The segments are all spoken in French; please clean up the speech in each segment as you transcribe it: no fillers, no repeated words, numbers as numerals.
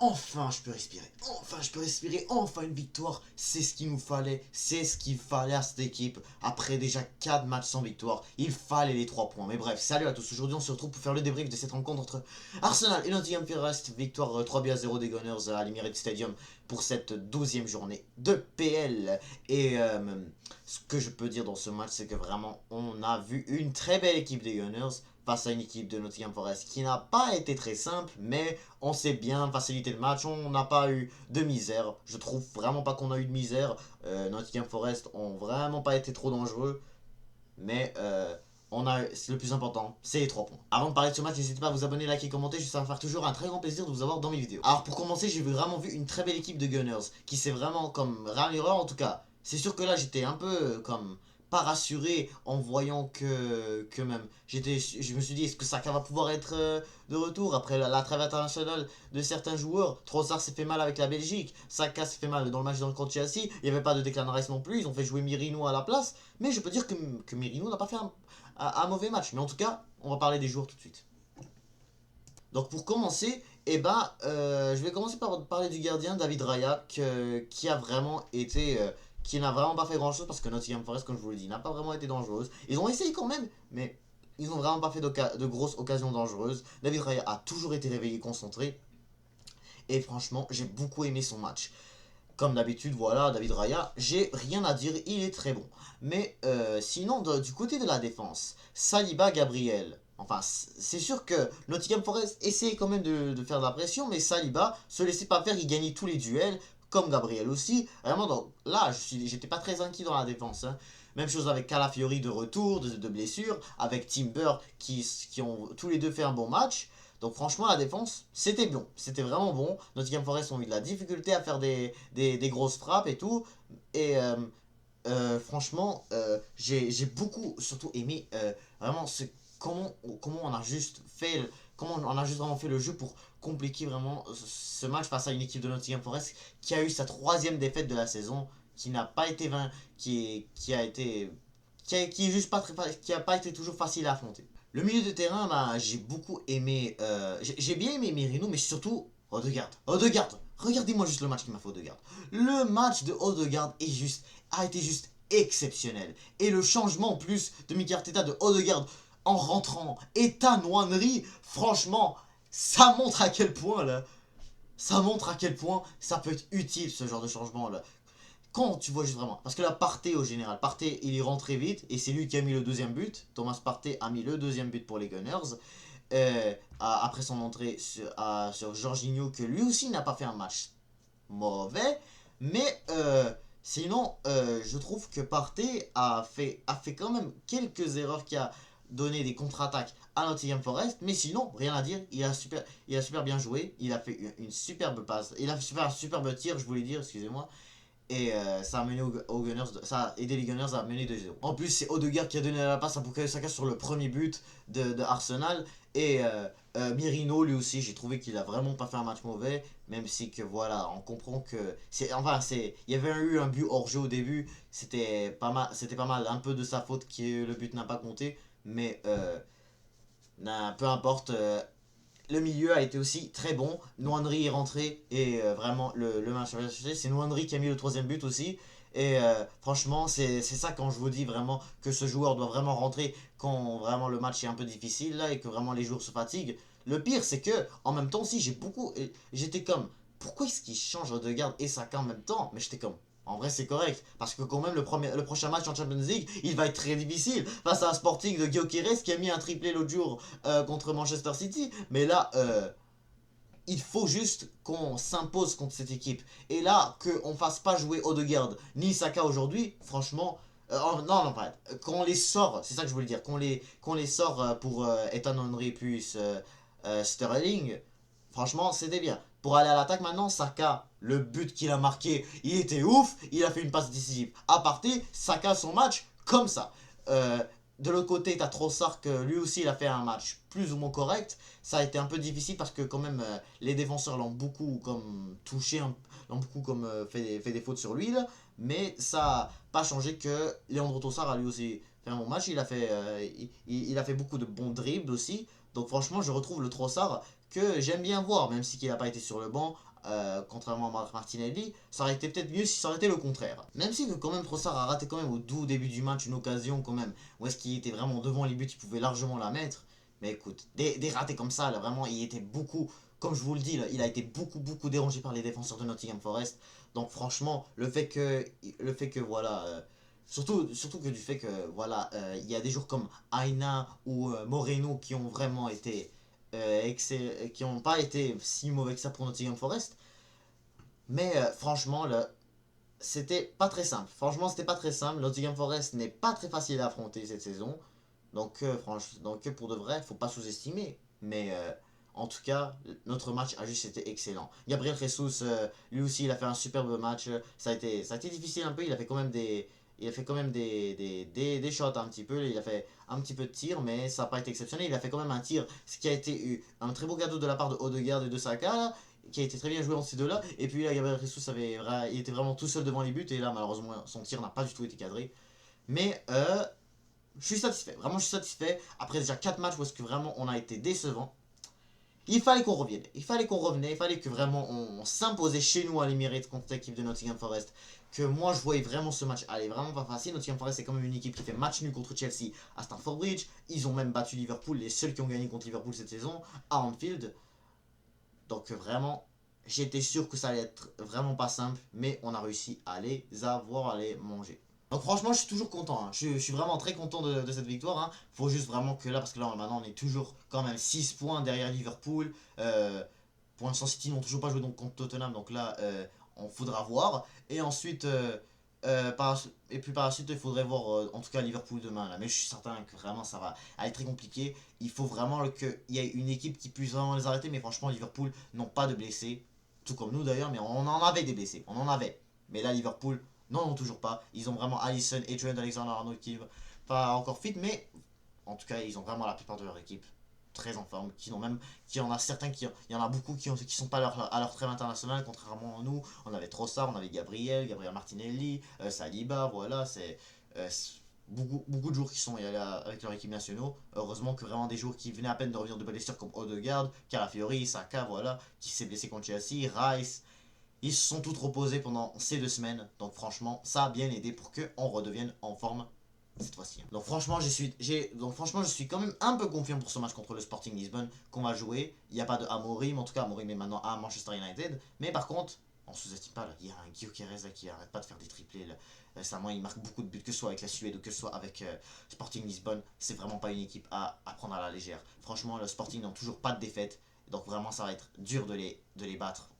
Enfin je peux respirer, enfin une victoire, c'est ce qu'il nous fallait, c'est ce qu'il fallait à cette équipe. Après déjà 4 matchs sans victoire, il fallait les 3 points. Mais bref, salut à tous, aujourd'hui on se retrouve pour faire le débrief de cette rencontre entre Arsenal et Nottingham Forest. Victoire 3-0 des Gunners à l'Emirates Stadium pour cette 12e journée de PL. Et ce que je peux dire dans ce match, c'est que vraiment on a vu une très belle équipe des Gunners face à une équipe de Nottingham Forest qui n'a pas été très simple, mais on s'est bien facilité le match, on n'a pas eu de misère. Je trouve vraiment pas qu'on a eu de misère. Nottingham Forest ont vraiment pas été trop dangereux, mais c'est le plus important, c'est les 3 points. Avant de parler de ce match, n'hésitez pas à vous abonner, liker, commenter, ça va faire toujours un très grand plaisir de vous avoir dans mes vidéos. Alors pour commencer, j'ai vraiment vu une très belle équipe de Gunners, qui s'est vraiment comme ralliera en tout cas. C'est sûr que là j'étais un peu comme pas rassuré en voyant que même je me suis dit est-ce que Saka va pouvoir être de retour après la trêve internationale de certains joueurs. Trossard s'est fait mal avec la Belgique, Saka s'est fait mal dans le match contre Chelsea, il n'y avait pas de Declan Rice non plus, ils ont fait jouer Mirino à la place, mais je peux dire que Mirino n'a pas fait un mauvais match. Mais en tout cas, on va parler des joueurs tout de suite. Donc pour commencer, je vais commencer par parler du gardien David Raya qui a vraiment été qui n'a vraiment pas fait grand chose parce que Nottingham Forest, comme je vous l'ai dit, n'a pas vraiment été dangereuse. Ils ont essayé quand même, mais ils n'ont vraiment pas fait de grosses occasions dangereuses. David Raya a toujours été réveillé, concentré. Et franchement, j'ai beaucoup aimé son match. Comme d'habitude, voilà, David Raya, j'ai rien à dire, il est très bon. Mais sinon, du côté de la défense, Saliba, Gabriel. Enfin, c'est sûr que Nottingham Forest essayait quand même de faire de la pression, mais Saliba se laissait pas faire, il gagnait tous les duels, comme Gabriel aussi. Vraiment, donc, là, j'étais pas très inquiet dans la défense. Hein. Même chose avec Calafiori de retour, de blessure, avec Timber qui ont tous les deux fait un bon match. Donc franchement, la défense, c'était bon. C'était vraiment bon. Nottingham Forest ont eu de la difficulté à faire des grosses frappes et tout. Et franchement, j'ai beaucoup surtout aimé vraiment comment on a juste fait... Comment on a juste vraiment fait le jeu pour compliquer vraiment ce match face à une équipe de Nottingham Forest qui a eu sa 3e défaite de la saison, qui n'a pas été qui a été qui est juste pas très qui a pas été toujours facile à affronter. Le milieu de terrain, bah, j'ai beaucoup aimé. J'ai bien aimé Merino, mais surtout Odegaard. Odegaard, regardez-moi juste le match qu'il m'a fait Odegaard. Le match de Odegaard a été juste exceptionnel. Et le changement en plus de Mikel Arteta de Odegaard en rentrant Ethan Nwaneri, franchement, ça montre à quel point là. Ça montre à quel point ça peut être utile ce genre de changement là. Quand tu vois juste vraiment. Parce que là, Partey au général. Partey, il est rentré vite et c'est lui qui a mis le 2e but. Thomas Partey a mis le 2e but pour les Gunners. Après son entrée sur Jorginho, que lui aussi n'a pas fait un match mauvais. Mais sinon, je trouve que Partey a fait quand même quelques erreurs qui a donné des contre-attaques à Nottingham Forest. Mais sinon, rien à dire. Il a super bien joué. Il a fait une superbe passe. Il a fait un superbe tir, je voulais dire, excusez-moi. Et ça a mené aux Gunners, ça a aidé les Gunners à mener 2-0. En plus, c'est Odegaard qui a donné la passe à Bukayo Saka sur le premier but de Arsenal. Et Mirino, lui aussi, j'ai trouvé qu'il a vraiment pas fait un match mauvais. Même si que voilà, on comprend que il y avait eu un but hors jeu au début. C'était pas mal, un peu de sa faute que le but n'a pas compté. Mais peu importe. Le milieu a été aussi très bon. Nwaneri est rentré et vraiment le match a changé. C'est Nwaneri qui a mis le 3e but aussi. Et franchement, c'est ça quand je vous dis vraiment que ce joueur doit vraiment rentrer quand vraiment le match est un peu difficile là et que vraiment les joueurs se fatiguent. Le pire, c'est que en même temps aussi, j'étais comme, pourquoi est-ce qu'il change Odegaard et Saka en même temps? Mais j'étais comme, en vrai, c'est correct. Parce que quand même, le prochain match en Champions League, il va être très difficile. Face à un Sporting de Gyökeres qui a mis un triplé l'autre jour contre Manchester City. Mais là, il faut juste qu'on s'impose contre cette équipe. Et là, qu'on fasse pas jouer Odegaard ni Saka aujourd'hui, franchement... non, non, pas. Qu'on les sort, c'est ça que je voulais dire. Qu'on les sort pour Ethan Henry plus Sterling, franchement, c'était bien. Pour aller à l'attaque maintenant, Saka, le but qu'il a marqué, il était ouf. Il a fait une passe décisive. À partir, Saka, son match, comme ça. De l'autre côté, t'as Trossard que lui aussi il a fait un match plus ou moins correct. Ça a été un peu difficile parce que quand même les défenseurs l'ont beaucoup comme touché, l'ont beaucoup comme fait des fautes sur lui là. Mais ça n'a pas changé que Leandro Trossard a lui aussi fait un bon match. Il a fait beaucoup de bons dribbles aussi. Donc franchement, je retrouve le Trossard que j'aime bien voir, même si il n'a pas été sur le banc. Contrairement à Marc Martinelli, ça aurait été peut-être mieux si ça aurait été le contraire. Même si que quand même Trossard a raté quand même au tout début du match une occasion quand même, où est-ce qu'il était vraiment devant les buts, il pouvait largement la mettre. Mais écoute, des ratés comme ça, là vraiment il était beaucoup, comme je vous le dis, là, il a été beaucoup dérangé par les défenseurs de Nottingham Forest. Donc franchement, le fait que voilà, surtout que du fait que voilà, il y a des joueurs comme Aina ou Moreno qui ont vraiment été qui n'ont pas été si mauvais que ça pour Nottingham Forest. Mais franchement, là, c'était pas très simple. Franchement, c'était pas très simple. Nottingham Forest n'est pas très facile à affronter cette saison. Donc pour de vrai, faut pas sous-estimer. Mais en tout cas, notre match a juste été excellent. Gabriel Jesus, lui aussi, il a fait un superbe match. Ça a été difficile un peu. Il a fait quand même des shots un petit peu. Il a fait un petit peu de tir, mais ça n'a pas été exceptionnel. Il a fait quand même un tir, ce qui a été un très beau cadeau de la part de Odegaard et de Saka, là, qui a été très bien joué entre ces deux-là. Et puis là, Gabriel Jesus il était vraiment tout seul devant les buts. Et là, malheureusement, son tir n'a pas du tout été cadré. Mais je suis satisfait. Vraiment, je suis satisfait. Après déjà 4 matchs où est-ce que vraiment on a été décevant. Il fallait qu'on revienne. Il fallait qu'on revenait. Il fallait que vraiment on s'imposait chez nous à l'Emirates contre l'équipe de Nottingham Forest. Que moi je voyais vraiment ce match aller vraiment pas facile. Nottingham Forest c'est quand même une équipe qui fait match nul contre Chelsea à Stamford Bridge. Ils ont même battu Liverpool, les seuls qui ont gagné contre Liverpool cette saison, à Anfield. Donc vraiment, j'étais sûr que ça allait être vraiment pas simple. Mais on a réussi à les avoir, à les manger. Donc franchement, je suis toujours content. Hein. Je suis vraiment très content de cette victoire. Hein. Faut juste vraiment que là, parce que là maintenant on est toujours quand même 6 points derrière Liverpool. Pour l'instant, City n'ont toujours pas joué donc, contre Tottenham. Donc là, on faudra voir. Et ensuite, et puis par la suite, il faudrait voir en tout cas Liverpool demain. Là. Mais je suis certain que vraiment ça va être très compliqué. Il faut vraiment qu'il y ait une équipe qui puisse vraiment les arrêter. Mais franchement, Liverpool n'ont pas de blessés. Tout comme nous d'ailleurs. Mais on en avait des blessés. On en avait. Mais là, Liverpool, non, toujours pas. Ils ont vraiment Alisson et Trent Alexander-Arnold qui pas encore fit, mais en tout cas, ils ont vraiment la plupart de leur équipe très en forme. Qui en a certains, il y en a beaucoup qui sont pas à leur trêve international, contrairement à nous. On avait Trossard, on avait Gabriel Martinelli, Saliba, voilà, beaucoup de joueurs qui sont avec leur équipe nationale. Heureusement que vraiment des joueurs qui venaient à peine de revenir de blessure comme Odegaard, Calafiori, Saka, voilà, qui s'est blessé contre Chelsea, Rice. Ils se sont tous reposés pendant ces 2 semaines. Donc franchement, ça a bien aidé pour qu'on redevienne en forme cette fois-ci. Donc franchement, je suis quand même un peu confiant pour ce match contre le Sporting Lisbonne qu'on va jouer. Il n'y a pas de Amorim, en tout cas Amorim est maintenant à Manchester United. Mais par contre, on sous-estime pas, là. Il y a un Guillaume Quérez qui arrête pas de faire des triplés. Là. Récemment, il marque beaucoup de buts, que ce soit avec la Suède ou que ce soit avec Sporting Lisbonne. C'est vraiment pas une équipe à prendre à la légère. Franchement, le Sporting n'a toujours pas de défaite. Donc vraiment, ça va être dur de les battre.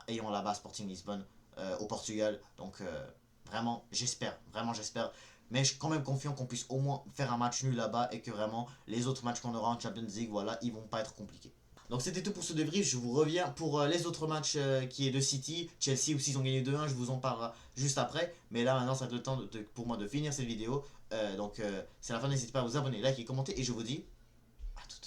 Ayant là-bas Sporting Lisbonne au Portugal. Donc vraiment j'espère. Mais je suis quand même confiant qu'on puisse au moins faire un match nul là-bas et que vraiment les autres matchs qu'on aura en Champions League, voilà, ils vont pas être compliqués. Donc c'était tout pour ce débrief, je vous reviens pour les autres matchs qui est de City, Chelsea aussi ils ont gagné 2-1, je vous en parlerai juste après. Mais là maintenant ça va être le temps pour moi de finir cette vidéo. C'est la fin, n'hésitez pas à vous abonner, liker, commenter et je vous dis à toutes.